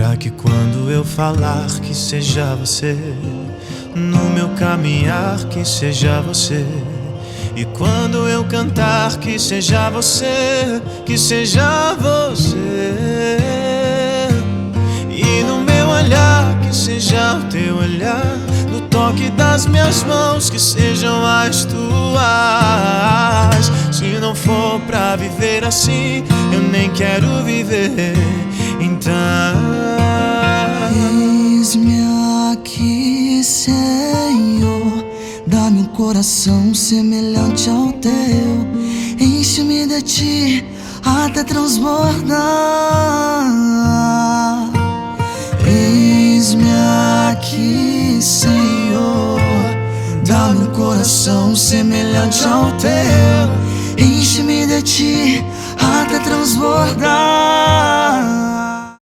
Pra que quando eu falar que seja você, no meu caminhar que seja você, e quando eu cantar que seja você, que seja você, e no meu olhar que seja o teu olhar, no toque das minhas mãos que sejam as tuas. Se não for pra viver assim, eu nem quero viver. Então eis-me aqui, Senhor, dá-me um coração semelhante ao teu, enche-me de ti até transbordar. Eis-me aqui, Senhor, dá-me um coração semelhante ao teu, enche-me de ti até transbordar.